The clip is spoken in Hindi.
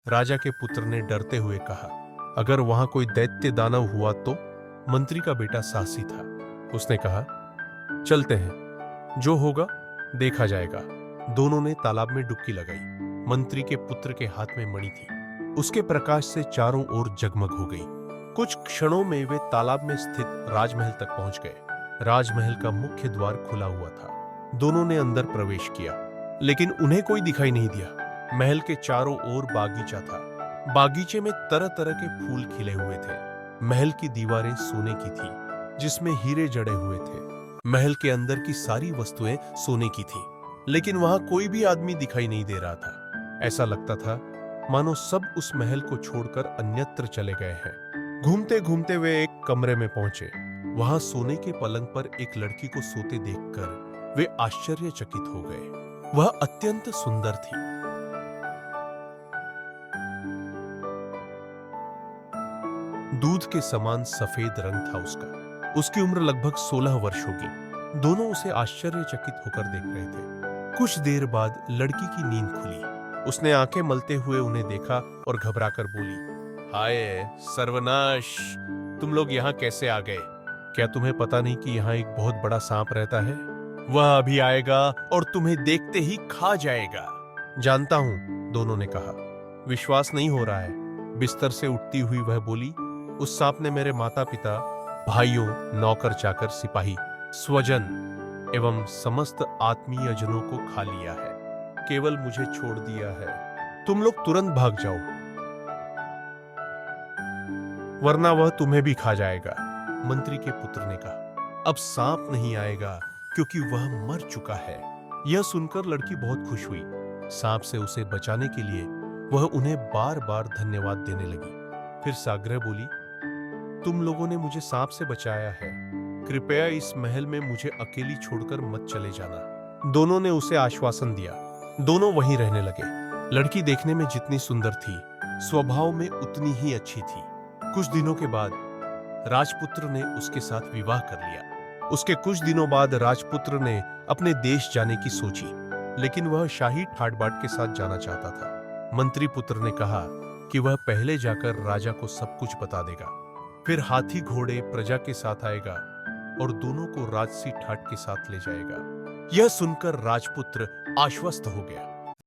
राजा के पुत्र ने डरते हुए कहा, अगर वहां कोई दैत्य दानव हुआ तो? मंत्री का बेटा साहसी था। उसने कहा, चलते हैं, जो होगा देखा जाएगा। दोनों ने तालाब में डुबकी लगाई। मंत्री के पुत्र के हाथ में मणि थी। उसके प्रकाश से चारों ओर जगमग हो गई। कुछ क्षणों में वे तालाब में स्थित राजमहल तक पहुंच गए। राजमहल का मुख्य द्वार खुला हुआ था। दोनों ने अंदर प्रवेश किया, लेकिन उन्हें कोई दिखाई नहीं दिया। महल के चारों ओर बागीचा था। बागीचे में तरह तरह के फूल खिले हुए थे। महल की दीवारें सोने की थी, जिसमें हीरे जड़े हुए थे। महल के अंदर की सारी वस्तुएं सोने की थी, लेकिन वहां कोई भी आदमी दिखाई नहीं दे रहा था। ऐसा लगता था मानो सब उस महल को छोड़कर अन्यत्र चले गए हैं। घूमते घूमते वे एक कमरे में पहुंचे। वहां सोने के पलंग पर एक लड़की को सोते देखकर वे आश्चर्यचकित हो गए। वह अत्यंत सुंदर थी। दूध के समान सफेद रंग था उसका। उसकी उम्र लगभग 16 वर्ष होगी। दोनों उसे आश्चर्यचकित होकर देख रहे थे। कुछ देर बाद लड़की की नींद खुली। उसने आंखें मलते हुए उन्हें देखा और घबराकर बोली, हाय सर्वनाश, तुम लोग यहाँ कैसे आ गए? क्या तुम्हें पता नहीं कि यहाँ एक बहुत बड़ा सांप रहता है? वह अभी आएगा और तुम्हें देखते ही खा जाएगा। जानता हूं, दोनों ने कहा। विश्वास नहीं हो रहा है, बिस्तर से उठती हुई वह बोली। उस सांप ने मेरे माता पिता, भाइयों, नौकर चाकर, सिपाही, स्वजन एवं समस्त आत्मीयजनों को खा लिया है। केवल मुझे छोड़ दिया है। तुम लोग तुरंत भाग जाओ, वरना वह तुम्हें भी खा जाएगा। मंत्री के पुत्र ने कहा, अब सांप नहीं आएगा क्योंकि वह मर चुका है। यह सुनकर लड़की बहुत खुश हुई। सांप से उसे बचाने के लिए वह उन्हें बार बार धन्यवाद देने लगी। फिर साग्रह बोली, तुम लोगों ने मुझे सांप से बचाया है। कृपया इस महल में मुझे अकेली छोड़कर मत चले जाना। दोनों ने उसे आश्वासन दिया। दोनों वहीं रहने लगे। लड़की देखने में जितनी सुंदर थी, स्वभाव में उतनी ही अच्छी थी। कुछ दिनों के बाद राजपुत्र ने उसके साथ विवाह कर लिया। उसके कुछ दिनों बाद राजपुत्र ने अपने देश जाने की सोची, लेकिन वह शाही ठाट बाट के साथ जाना चाहता था। मंत्री पुत्र ने कहा कि वह पहले जाकर राजा को सब कुछ बता देगा। फिर हाथी घोड़े प्रजा के साथ आएगा और दोनों को राजसी ठाट के साथ ले जाएगा। यह सुनकर राजपुत्र आश्वस्त हो गया।